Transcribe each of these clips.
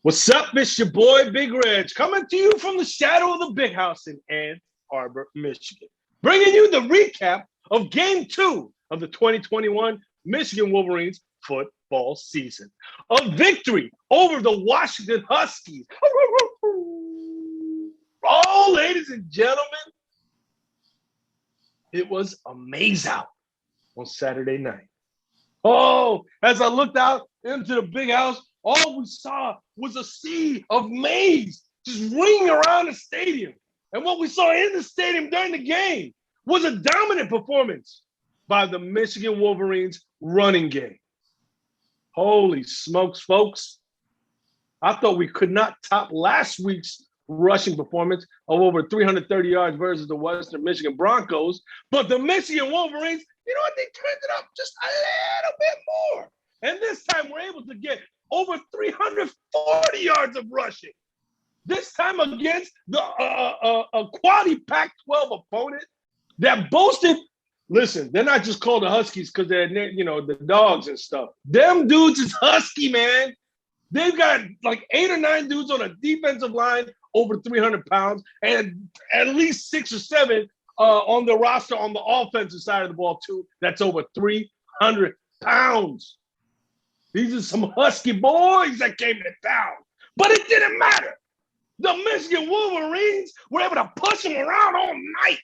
What's up? It's your boy, Big Reg, coming to you from the shadow of the big house in Ann Arbor, Michigan, bringing you the recap of Game 2 of the 2021 Michigan Wolverines football season. A victory over the Washington Huskies. Oh, ladies and gentlemen, it was amazing on Saturday night. Oh, as I looked out into the big house, all we saw was a sea of maize just ringing around the stadium. And what we saw in the stadium during the game was a dominant performance by the Michigan Wolverines running game. Holy smokes, folks. I thought we could not top last week's rushing performance of over 330 yards versus the Western Michigan Broncos. But the Michigan Wolverines, you know what? They turned it up just a little bit more. And this time we're able to get over 340 yards of rushing. This time against a quality Pac-12 opponent that boasted. Listen, they're not just called the Huskies because they're, the dogs and stuff. Them dudes is Husky, man. They've got like 8 or 9 dudes on a defensive line over 300 pounds and at least 6 or 7 on the roster on the offensive side of the ball, too. That's over 300 pounds. These are some Husky boys that came to town. But it didn't matter. The Michigan Wolverines were able to push them around all night.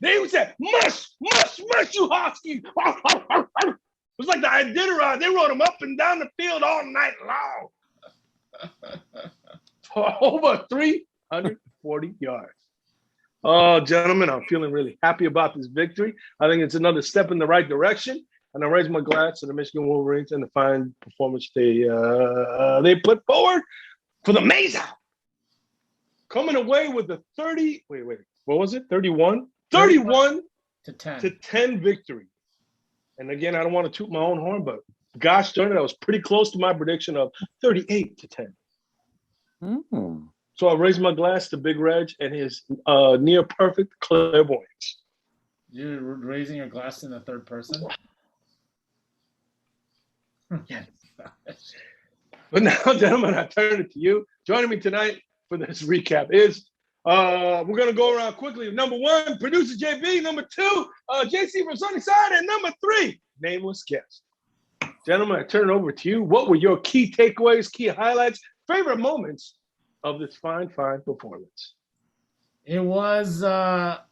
They said, mush, mush, mush, you Huskies. It was like the Iditarod. They rode them up and down the field all night long. For over 340 yards. Oh, gentlemen, I'm feeling really happy about this victory. I think it's another step in the right direction. And I raise my glass to the Michigan Wolverines and the fine performance they put forward for the Mesa. Coming away with a 31 to 10 victory. And again, I don't want to toot my own horn, but gosh darn it, I was pretty close to my prediction of 38 to 10. Mm. So I raise my glass to Big Reg and his near perfect clairvoyance. You're raising your glass in the third person? Yes. But now, gentlemen, I turn it to you. Joining me tonight for this recap is we're going to go around quickly. Number 1, producer JB. Number 2, JC from Sunnyside. And number 3, nameless guest. Gentlemen, I turn it over to you. What were your key takeaways, key highlights, favorite moments of this fine performance? It was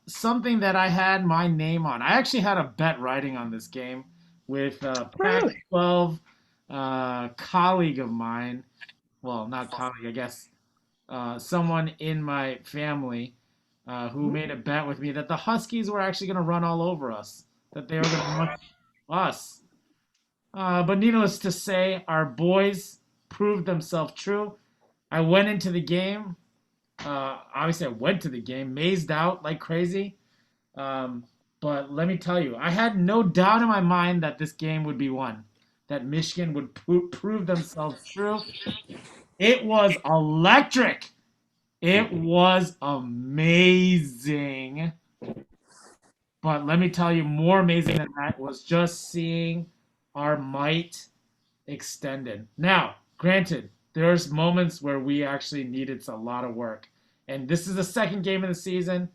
something that I had my name on. I actually had a bet writing on this game with a Pac-12 colleague of mine. Well, not colleague, I guess. Someone in my family who made a bet with me that the Huskies were actually going to run all over us, that they were going to run us. But needless to say, our boys proved themselves true. I went into the game. Obviously, I went to the game, mazed out like crazy. But let me tell you, I had no doubt in my mind that this game would be won, that Michigan would prove themselves true. It was electric. It was amazing. But let me tell you, more amazing than that was just seeing our might extended. Now, granted, there's moments where we actually needed a lot of work. And this is the second game of the season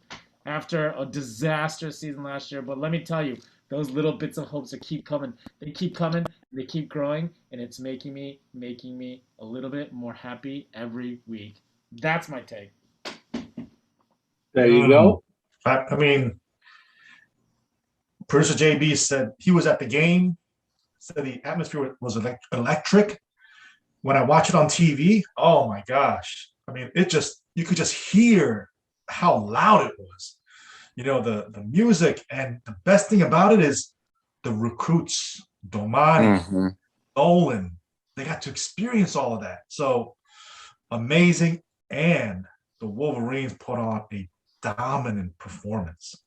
after a disastrous season last year. But let me tell you, those little bits of hopes that keep coming. They keep coming, they keep growing, and it's making me a little bit more happy every week. That's my take. There you go. I mean, producer JB said he was at the game, said the atmosphere was electric. When I watch it on TV, oh my gosh. I mean, you could just hear how loud it was. You know, the music, and the best thing about it is the recruits, Domani, Nolan, they got to experience all of that. So amazing. And the Wolverines put on a dominant performance,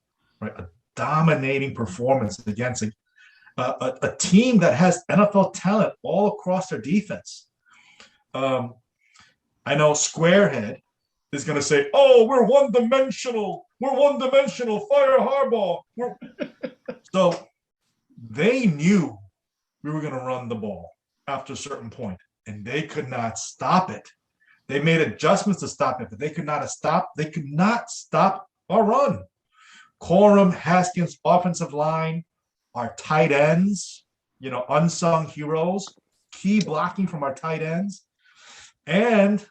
right? A dominating performance against a team that has NFL talent all across their defense. I know Squarehead is going to say, "Oh, we're one-dimensional. We're one-dimensional. Fire Harbaugh." So they knew we were going to run the ball after a certain point. and they could not stop it. They made adjustments to stop it, but they could not stop. They could not stop our run. Corum, Haskins, offensive line, our tight ends, unsung heroes, key blocking from our tight ends. And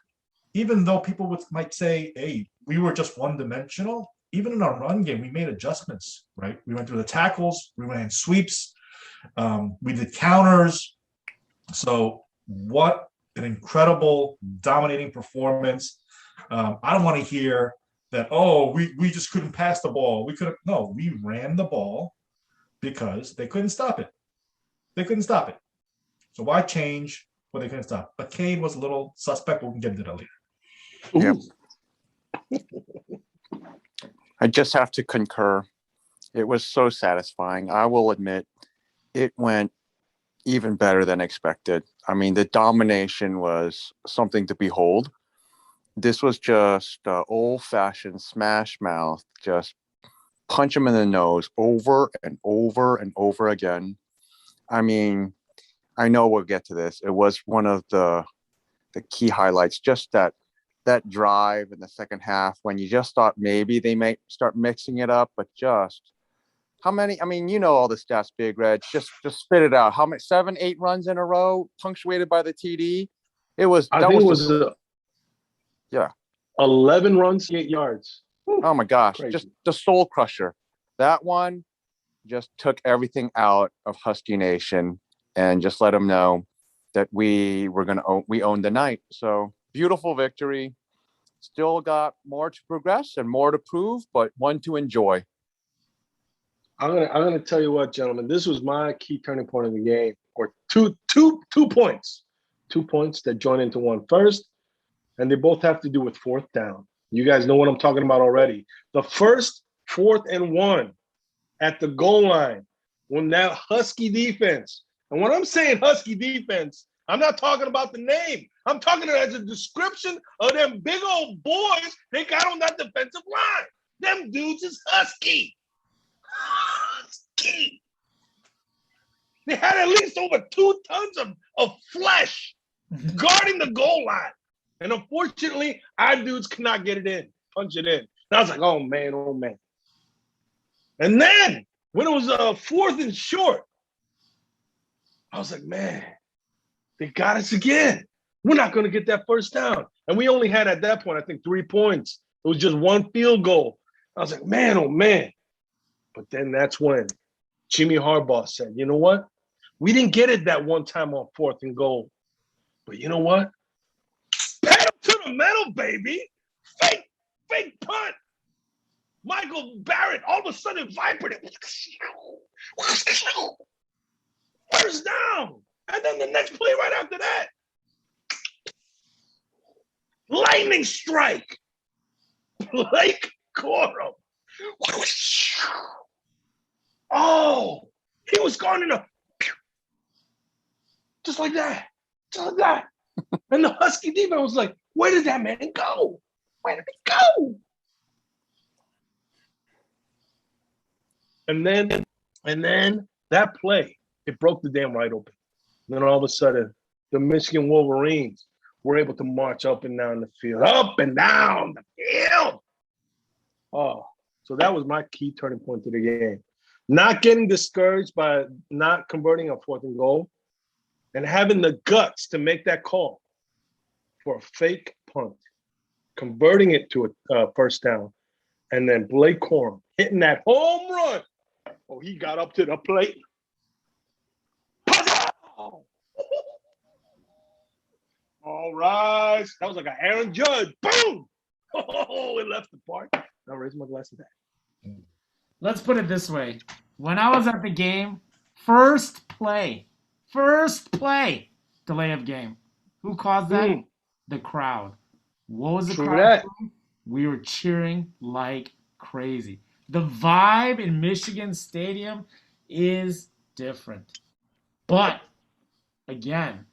even though people might say, hey, we were just one-dimensional, even in our run game, we made adjustments, right? We went through the tackles, we ran sweeps, we did counters. So what an incredible, dominating performance. I don't want to hear that, we just couldn't pass the ball. No, we ran the ball because they couldn't stop it. They couldn't stop it. So why change what they couldn't stop? But Cade was a little suspect, but we can get into that later. Yep. I just have to concur. It was so satisfying. I will admit it went even better than expected. I mean, the domination was something to behold. This was just old-fashioned smash mouth, just punch him in the nose over and over and over again. I mean, I know we'll get to this. It was one of the key highlights, just that drive in the second half when you just thought maybe they might start mixing it up, but just how many? I mean, all the stats, Big Red. Just spit it out. How many? 7, 8 runs in a row, punctuated by the TD. It was. I think it was 11 runs, 8 yards. Oh my gosh! Crazy. Just the soul crusher. That one just took everything out of Husky Nation and just let them know that we owned the night. So beautiful victory. Still got more to progress and more to prove, but one to enjoy. I'm gonna tell you what, gentlemen. This was my key turning point in the game, or two points, 2 points that join into one. First, and they both have to do with fourth down. You guys know what I'm talking about already. The first 4th and 1 at the goal line when that Husky defense. And when I'm saying Husky defense, I'm not talking about the name. I'm talking as a description of them big old boys they got on that defensive line. Them dudes is Husky. Husky. They had at least over 2 tons of flesh guarding the goal line. And unfortunately, our dudes could not get it in, punch it in. And I was like, oh, man. And then when it was 4th and short, I was like, man, they got us again. We're not going to get that first down. And we only had at that point, I think, 3 points. It was just 1 field goal. I was like, man, oh, man. But then that's when Jimmy Harbaugh said, you know what? We didn't get it that one time on 4th and goal. But you know what? Pedal to the metal, baby. Fake punt. Michael Barrett all of a sudden vibrated. First down. And then the next play right after that. Lightning strike. Blake Corum. Oh, he was gone in a just like that. And the Husky defense was like, where did that man go? Where did he go? And then that play, it broke the damn right open. And then all of a sudden, the Michigan Wolverines were able to march up and down the field. Up and down the field. Oh, so that was my key turning point to the game. Not getting discouraged by not converting a 4th and goal and having the guts to make that call for a fake punt, converting it to a first down, and then Blake Corum hitting that home run. Oh, he got up to the plate. All right. That was like an Aaron Judge. Boom! Oh, it left the park. I'll raise my glass to that. Let's put it this way. When I was at the game, first play, delay of game. Who caused that? The crowd. What was the crowd doing? We were cheering like crazy. The vibe in Michigan Stadium is different. But, again,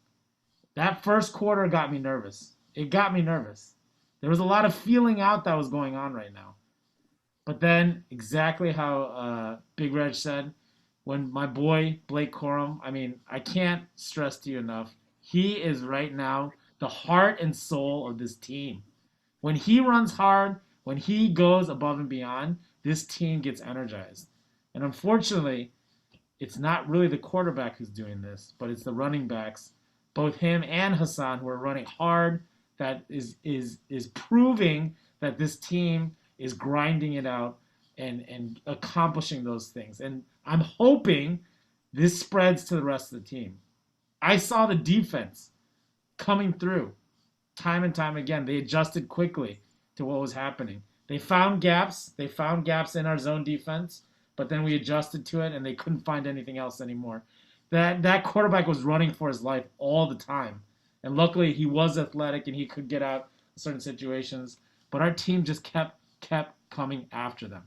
that first quarter got me nervous. It got me nervous. There was a lot of feeling out that was going on right now. But then, exactly how Big Reg said, when my boy Blake Corum, I mean, I can't stress to you enough, He is right now the heart and soul of this team. When he runs hard, when he goes above and beyond, this team gets energized. And unfortunately, it's not really the quarterback who's doing this, but it's the running backs, both him and Hassan, who are running hard. That is proving that this team is grinding it out and accomplishing those things. And I'm hoping this spreads to the rest of the team. I saw the defense coming through time and time again. They adjusted quickly to what was happening. They found gaps. They found gaps in our zone defense, but then we adjusted to it, and they couldn't find anything else anymore. That quarterback was running for his life all the time, and luckily he was athletic and he could get out of certain situations. But our team just kept coming after them,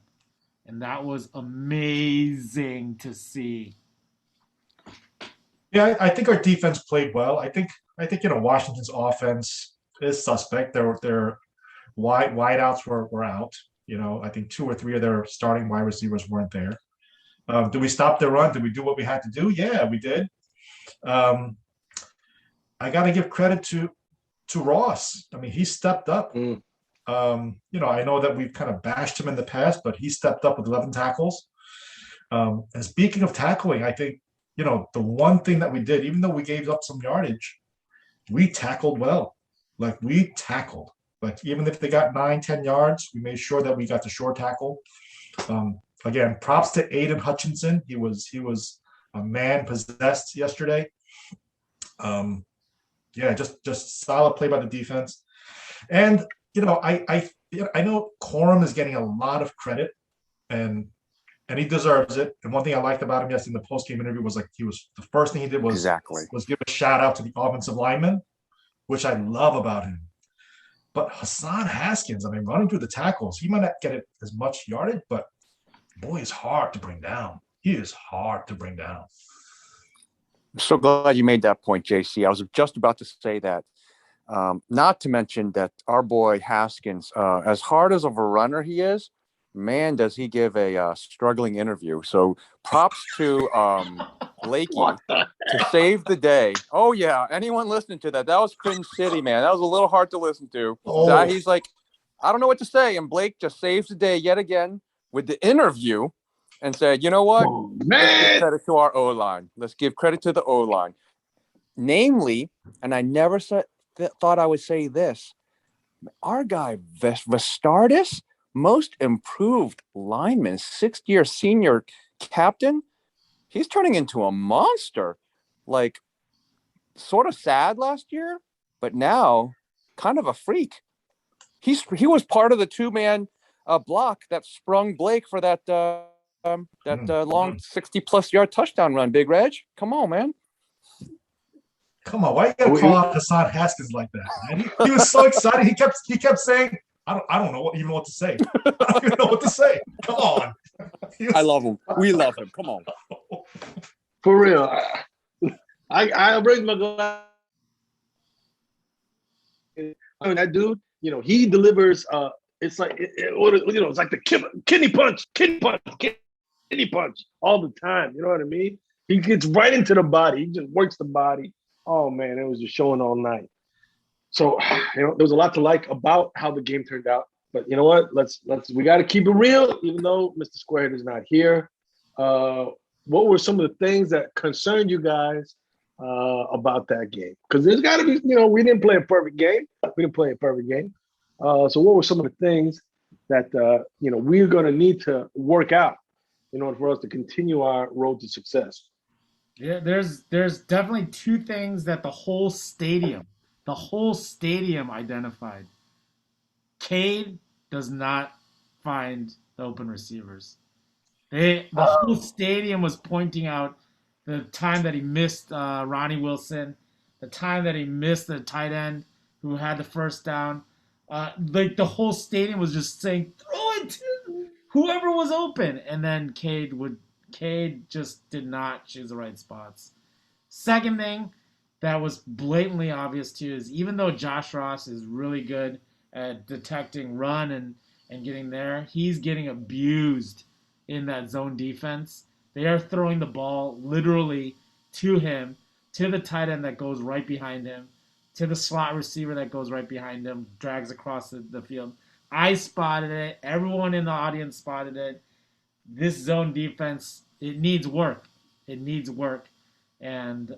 and that was amazing to see. Yeah, I think our defense played well. I think Washington's offense is suspect. Their wideouts were out. I think 2 or 3 of their starting wide receivers weren't there. Did we stop their run? Did we do what we had to do? Yeah, we did. I got to give credit to Ross. I mean, he stepped up. I know that we've kind of bashed him in the past, but he stepped up with 11 tackles. And speaking of tackling, I think, the one thing that we did, even though we gave up some yardage, we tackled well. Like, we tackled. Like, even if they got 9-10 yards, we made sure that we got the short tackle. Again, props to Aiden Hutchinson. He was a man possessed yesterday. Just solid play by the defense. And I know Corum is getting a lot of credit, and he deserves it. And one thing I liked about him yesterday in the post-game interview was the first thing he did was give a shout out to the offensive lineman, which I love about him. But Hassan Haskins, I mean, running through the tackles, he might not get it as much yardage, but boy, he's hard to bring down. He is hard to bring down. I'm so glad you made that point, JC. I was just about to say that. Not to mention that our boy Haskins, as hard as of a runner he is, man, does he give a struggling interview. So props to Blakey to save the day. Oh, yeah. Anyone listening to that? That was Finn City, man. That was a little hard to listen to. Oh. He's like, I don't know what to say. And Blake just saves the day yet again with the interview and said, you know what? Let's give credit to our O-line. Let's give credit to the O-line. Namely, and I never thought I would say this, our guy, Vastardis, most improved lineman, 6th-year senior captain, he's turning into a monster. Like, sort of sad last year, but now kind of a freak. He was part of the 2-man block that sprung Blake for that long 60-plus yard touchdown run. Big Reg, come on, man. Come on, why you gotta call out Hassan Haskins like that, man? He was so excited. He kept saying, I don't know even what to say. I don't even know what to say. Come on. I love him. We love him. Come on. For real. I raise my glass. I mean, that dude, he delivers. It's like it's like the kidney punch all the time. You know what I mean? He gets right into the body. He just works the body. Oh man, it was just showing all night. So there was a lot to like about how the game turned out. But you know what? We got to keep it real, even though Mr. Squarehead is not here. What were some of the things that concerned you guys about that game? Because there's got to be, we didn't play a perfect game. So what were some of the things that we're going to need to work out in order for us to continue our road to success? Yeah, there's definitely 2 things that the whole stadium identified. Cade does not find the open receivers. The whole stadium was pointing out the time that he missed Ronnie Wilson, the time that he missed the tight end who had the first down. Like the whole stadium was just saying, throw it to whoever was open. And then Cade just did not choose the right spots. Second thing that was blatantly obvious too is even though Josh Ross is really good at detecting run and getting there, he's getting abused in that zone defense. They are throwing the ball literally to him to the tight end that goes right behind him, to the slot receiver that goes right behind him, drags across the field. I spotted it. Everyone in the audience spotted it. This zone defense, it needs work. It needs work. And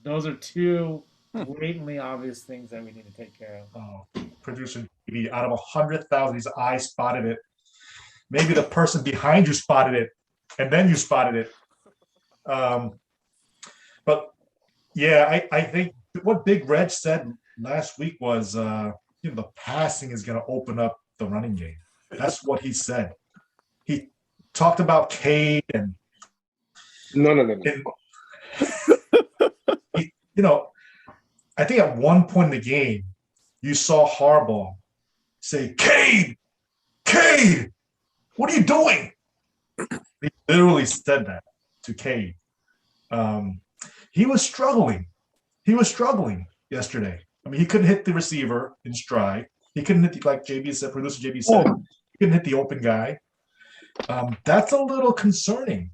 those are two blatantly obvious things that we need to take care of. Producer TV, out of 100,000, his eye spotted it. Maybe the person behind you spotted it, and then you spotted it. But yeah, I think what Big Reg said last week was, the passing is going to open up the running game. That's what he said. He talked about Cade and No. I think at one point in the game, you saw Harbaugh say, Cade, what are you doing? He literally said that to Cade. He was struggling. Yesterday. I mean, he couldn't hit the receiver in stride. He couldn't hit, like JB said, producer JB said, he couldn't hit the open guy. That's a little concerning.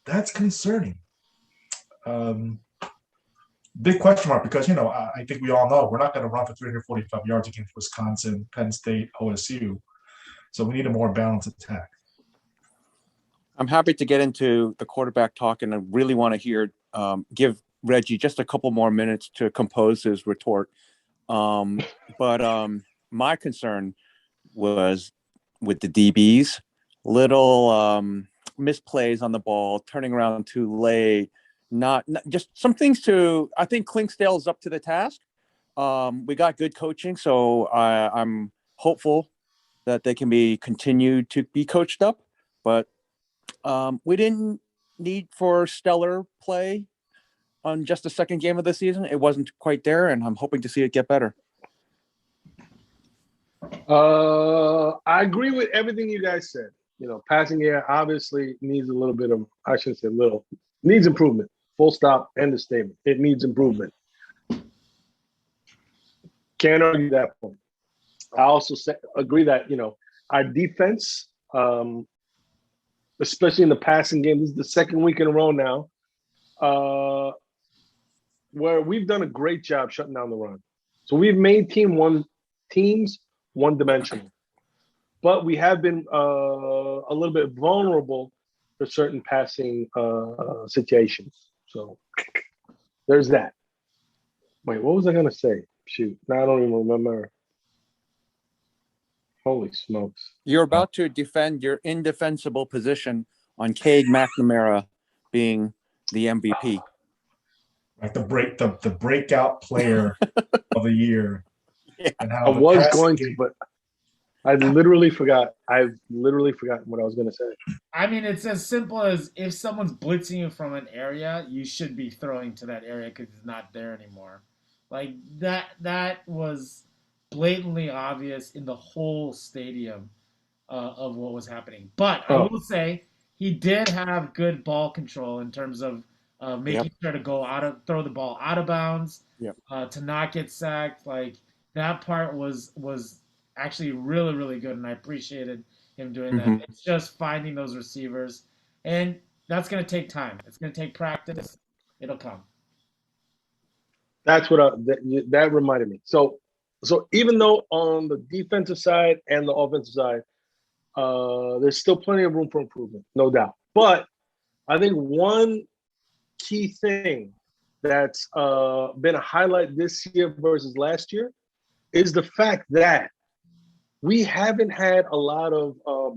That's concerning. Big question mark because, I think we all know we're not going to run for 345 yards against Wisconsin, Penn State, OSU. So we need a more balanced attack. I'm happy to get into the quarterback talk, and I really want to give Reggie just a couple more minutes to compose his retort. But my concern was with the DBs, little misplays on the ball, turning around too late, not just some things I think Clinksdale is up to the task. We got good coaching, so I'm hopeful that they can be continued to be coached up, but we didn't need for stellar play on just the second game of the season. It wasn't quite there, and I'm hoping to see it get better. I agree with everything you guys said. Passing game obviously needs a little bit of, I shouldn't say little, needs improvement. Full stop, end of statement. It needs improvement. Can't argue that point. I also agree that, our defense, especially in the passing game, this is the second week in a row now, where we've done a great job shutting down the run. So we've made teams one-dimensional. But we have been a little bit vulnerable for certain passing situations. So there's that. Wait, what was I going to say? Shoot, now I don't even remember. Holy smokes. You're about to defend your indefensible position on Cade McNamara being the MVP. Like the breakout player of the year. Yeah. And how I was going to, but I literally forgot. I've literally forgotten what I was going to say. I mean, it's as simple as if someone's blitzing you from an area, you should be throwing to that area because it's not there anymore. Like that was blatantly obvious in the whole stadium of what was happening. But I will say he did have good ball control in terms of making sure to throw the ball out of bounds, to not get sacked. Like that part was actually really, really good, and I appreciated him doing that. It's just finding those receivers, and that's going to take time. It's going to take practice. It'll come. That's what that reminded me. So even though on the defensive side and the offensive side, there's still plenty of room for improvement, no doubt. But I think one key thing that's been a highlight this year versus last year is the fact that we haven't had a lot of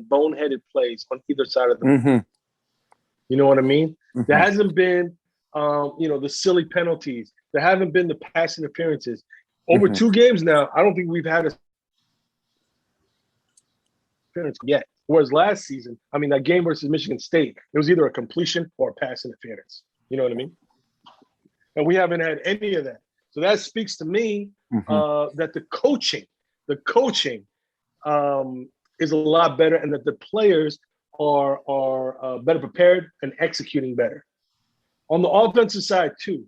boneheaded plays on either side of the ball. You know what I mean? There hasn't been, the silly penalties. There haven't been the pass interferences. Over 2 games now, I don't think we've had a interference yet. Whereas last season, I mean, that game versus Michigan State, it was either a completion or a pass interference. You know what I mean? And we haven't had any of that. So that speaks to me that the coaching is a lot better, and that the players are better prepared and executing better. On the offensive side too,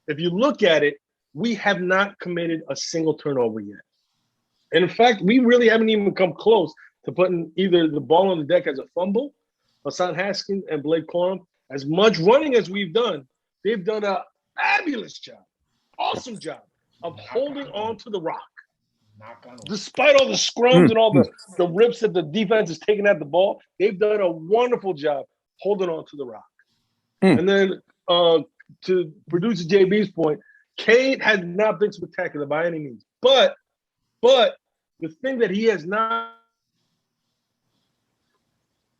if you look at it, we have not committed a single turnover yet. And in fact, we really haven't even come close to putting either the ball on the deck as a fumble, Hassan Haskins and Blake Corum. As much running as we've done, they've done fabulous job, awesome job of holding on to the rock. Knock on wood. Despite all the scrums and all the rips that the defense is taking at the ball, they've done a wonderful job holding on to the rock. And then to producer JB's point, Cade has not been spectacular by any means. But the thing that he has not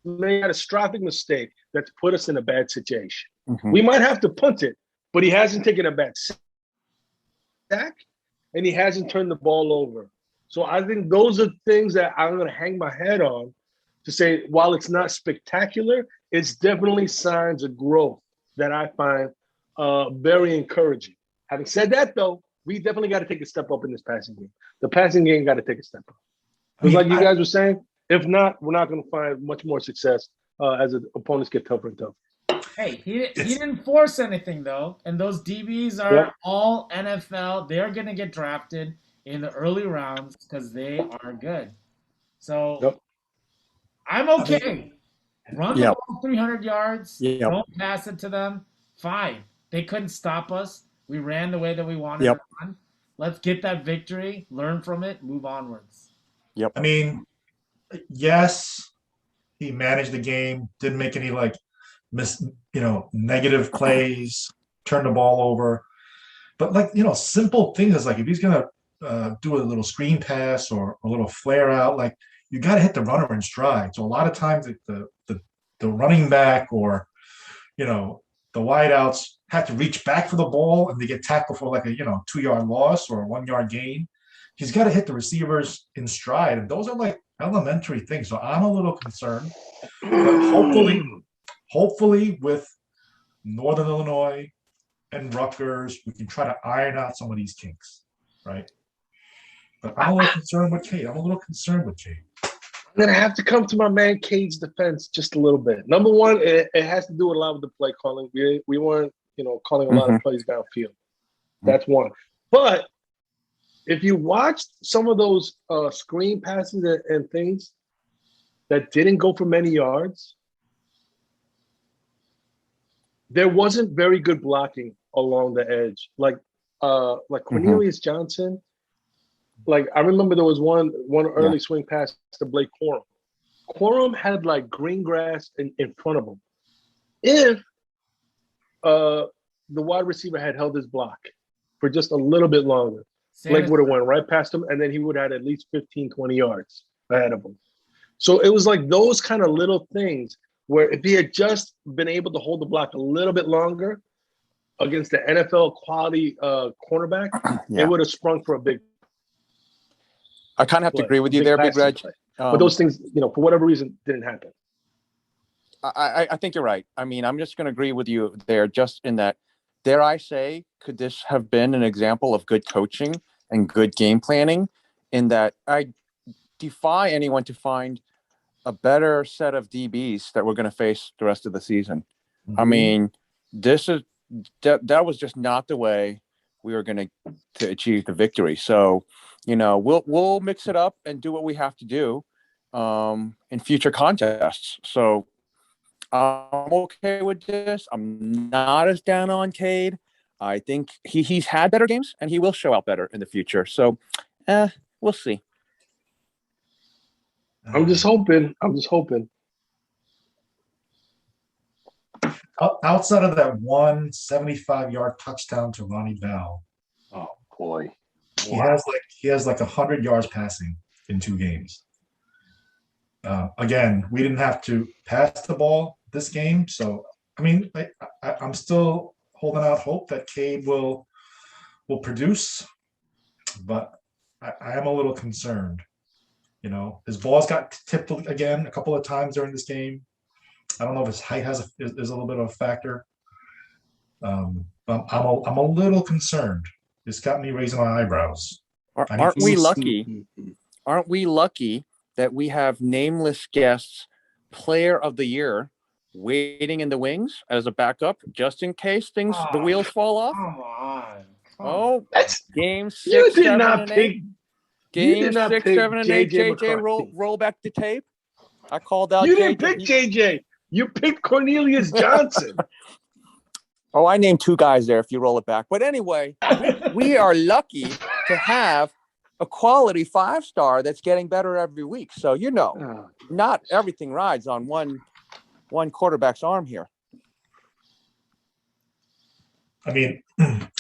made a catastrophic mistake that's put us in a bad situation. We might have to punt it, but he hasn't taken a bad sack, and he hasn't turned the ball over. So I think those are things that I'm going to hang my head on to say, while it's not spectacular, it's definitely signs of growth that I find very encouraging. Having said that, though, we definitely got to take a step up in this passing game. The passing game got to take a step up. Because like you guys were saying, if not, we're not going to find much more success as the opponents get tougher and tougher. Hey, he didn't force anything, though. And those DBs are all NFL. They're going to get drafted in the early rounds because they are good. So I'm okay. Run the ball 300 yards. Don't pass it to them. Fine. They couldn't stop us. We ran the way that we wanted to run. Let's get that victory, learn from it, move onwards. I mean, yes, he managed the game, didn't make any negative plays, turn the ball over. But simple things like if he's gonna do a little screen pass or a little flare out, you got to hit the runner in stride. So a lot of times the running back or the wideouts have to reach back for the ball and they get tackled for a 2-yard loss or a 1-yard gain. He's got to hit the receivers in stride, and those are elementary things. So I'm a little concerned, but hopefully with Northern Illinois and Rutgers, we can try to iron out some of these kinks, right? But I'm a little concerned with Cade. I'm going to have to come to my man Cade's defense just a little bit. Number one, it has to do a lot with the play calling. We weren't, calling a lot of plays downfield. That's one. But if you watched some of those screen passes and things that didn't go for many yards, there wasn't very good blocking along the edge. Like Cornelius Johnson. I remember there was one early swing pass to Blake Corum. Corum had green grass in front of him. If the wide receiver had held his block for just a little bit longer, Blake would have went right past him, and then he would have had at least 15, 20 yards ahead of him. So it was those kind of little things where if he had just been able to hold the block a little bit longer against the NFL quality cornerback, it would have sprung for a big I kind of have to agree with you there, Big Reg. But those things, for whatever reason, didn't happen. I think you're right. I mean, I'm just going to agree with you there, just in that, dare I say, could this have been an example of good coaching and good game planning, in that I defy anyone to find a better set of DBs that we're going to face the rest of the season. I mean, that was just not the way we were going to achieve the victory. So, we'll mix it up and do what we have to do in future contests. So I'm okay with this. I'm not as down on Cade. I think he's had better games and he will show out better in the future. So we'll see. I'm just hoping. Outside of that 175-yard touchdown to Ronnie Bell, oh boy, he has 100 yards passing in 2 games. Again, we didn't have to pass the ball this game, so I mean, I'm still holding out hope that Cade will produce, but I am a little concerned. His balls got tipped again a couple of times during this game. I don't know if his height is a little bit of a factor. I'm a little concerned. It's got me raising my eyebrows. Aren't we lucky? Aren't we lucky that we have nameless guests, Player of the Year, waiting in the wings as a backup, just in case the wheels fall off? Come on. That's game 6, you did 7, not and pick. 8. Game 6, 7, and 8. JJ JJ, roll back the tape. I called out. You didn't pick JJ. You picked Cornelius Johnson. Oh, I named 2 guys there if you roll it back. But anyway, we are lucky to have a quality 5-star that's getting better every week. So, not everything rides on one quarterback's arm here. I mean,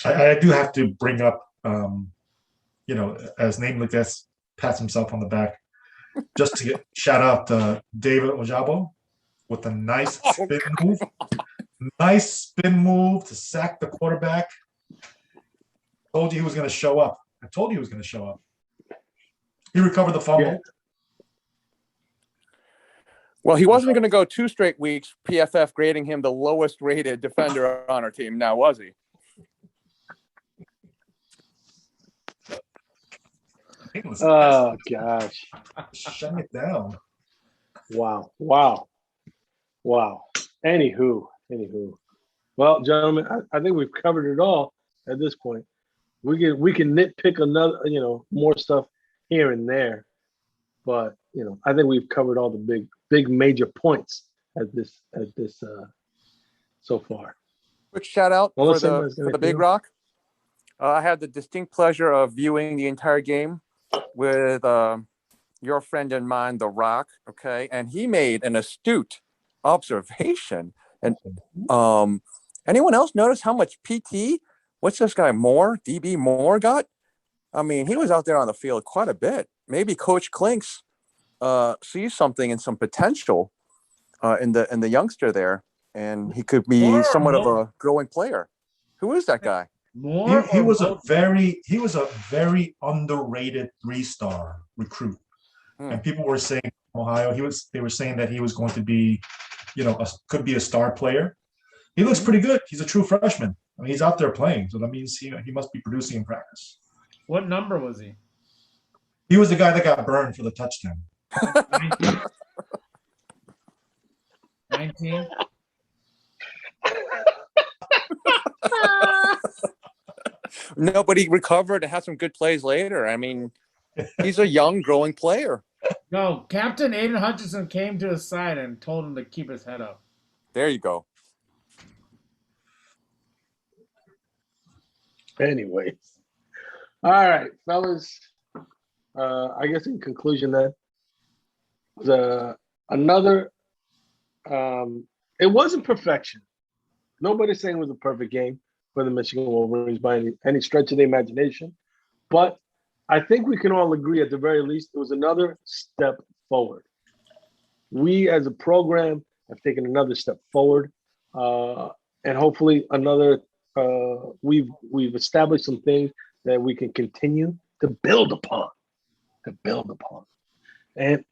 I do have to bring up, as Name Like This pats himself on the back, just to shout out David Ojabo with a nice spin move. Nice spin move to sack the quarterback. Told you he was going to show up. I told you he was going to show up. He recovered the fumble. Yeah. Well, he wasn't going to go 2 straight weeks, PFF grading him the lowest rated defender on our team now, was he? Oh, gosh. Shut it down. Wow. Anywho. Well, gentlemen, I think we've covered it all at this point. We can nitpick another, more stuff here and there, but I think we've covered all the big major points at this so far. Quick shout out for the Big Rock. I had the distinct pleasure of viewing the entire game with your friend and mine, The Rock. Okay, and he made an astute observation. And anyone else notice how much PT? What's this guy Moore? DB Moore got? I mean, he was out there on the field quite a bit. Maybe Coach Klinks sees something and some potential in the youngster there, and he could be somewhat of a growing player. Who is that guy? He was a very underrated 3-star recruit, and people were saying Ohio. They were saying that he was going to be, could be a star player. He looks pretty good. He's a true freshman. I mean, he's out there playing, so that means he must be producing in practice. What number was he? He was the guy that got burned for the touchdown. 19? No, but he recovered and had some good plays later. I mean, he's a young, growing player. No, Captain Aiden Hutchinson came to his side and told him to keep his head up. There you go. Anyways. All right, fellas. I guess in conclusion then, another it wasn't perfection. Nobody's saying it was a perfect game for the Michigan Wolverines by any stretch of the imagination. But I think we can all agree at the very least it was another step forward. We as a program have taken another step forward. And hopefully we've established some things that we can continue to build upon. And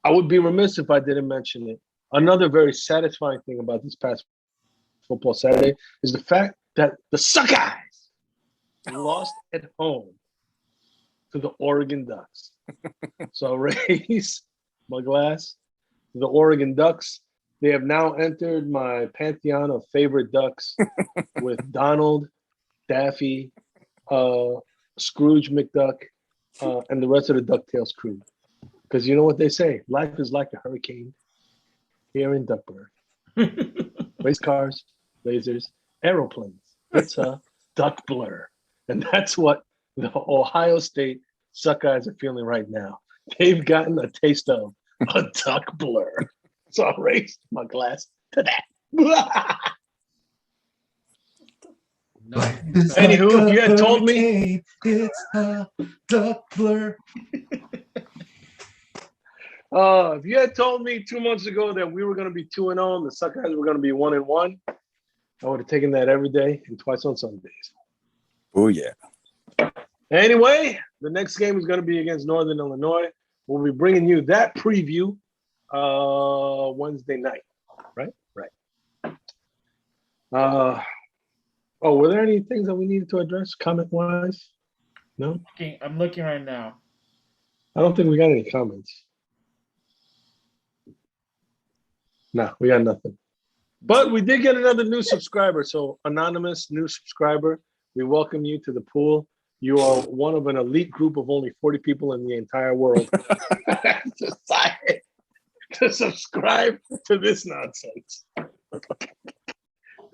I would be remiss if I didn't mention it. Another very satisfying thing about this past football Saturday is the fact that the Suckeyes lost at home to the Oregon Ducks. So raise my glass to the Oregon Ducks. They have now entered my pantheon of favorite Ducks with Donald, Daffy, Scrooge McDuck, and the rest of the DuckTales crew. Because you know what they say, life is like a hurricane here in Duckburg. Race cars, lasers, aeroplanes. It's a duck blur. And that's what the Ohio State Suckeyes are feeling right now. They've gotten a taste of a duck blur. So I raised my glass to that. Anywho, if you had told me it's a duck blur. If you had told me 2 months ago that we were going to be 2-0 and the Suckeyes were going to be 1-1, I would have taken that every day and twice on Sundays. Oh, yeah. Anyway, the next game is going to be against Northern Illinois. We'll be bringing you that preview Wednesday night. Right. Were there any things that we needed to address comment-wise? No? I'm looking right now. I don't think we got any comments. No, we got nothing. But we did get another new subscriber. So, anonymous new subscriber, we welcome you to the pool. You are one of an elite group of only 40 people in the entire world decided to subscribe to this nonsense.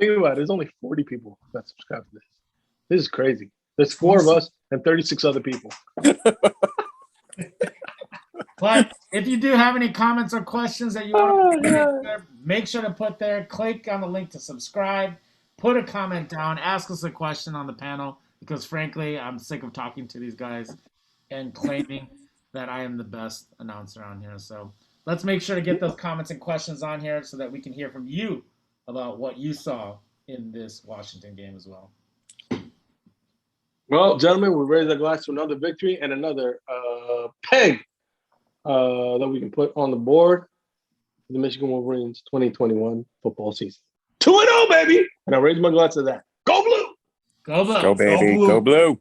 Think about it. There's only 40 people that subscribe to this. This is crazy. There's 4 of us and 36 other people. But if you do have any comments or questions that you want to make sure to put there. Click on the link to subscribe. Put a comment down. Ask us a question on the panel because, frankly, I'm sick of talking to these guys and claiming that I am the best announcer on here. So let's make sure to get those comments and questions on here so that we can hear from you about what you saw in this Washington game as well. Well, gentlemen, we raise our glass to another victory and another peg that we can put on the board for the Michigan Wolverines 2021 football season. 2-0, baby! And I raise my glass to that. Go Blue! Go Blue! Go, baby. Go Blue. Go Blue.